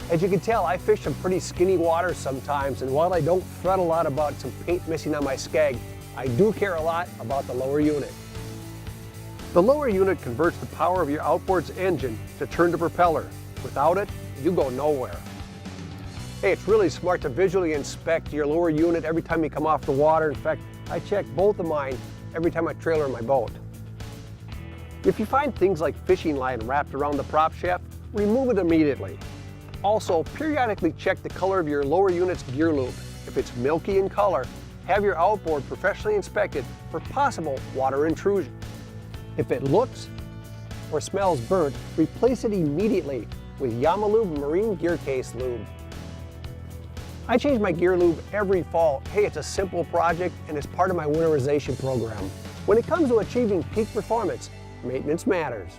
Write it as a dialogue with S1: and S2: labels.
S1: As you can tell, I fish some pretty skinny waters sometimes, and while I don't fret a lot about some paint missing on my skeg, I do care a lot about the lower unit. The lower unit converts the power of your outboard's engine to turn the propeller. Without it, you go nowhere. Hey, it's really smart to visually inspect your lower unit every time you come off the water. In fact, I check both of mine every time I trailer my boat. If you find things like fishing line wrapped around the prop shaft, remove it immediately. Also, periodically check the color of your lower unit's gear lube. If it's milky in color, have your outboard professionally inspected for possible water intrusion. If it looks or smells burnt, replace it immediately with Yamaha Marine Gear Case Lube. I change my gear lube every fall. Hey, it's a simple project and it's part of my winterization program. When it comes to achieving peak performance, maintenance matters.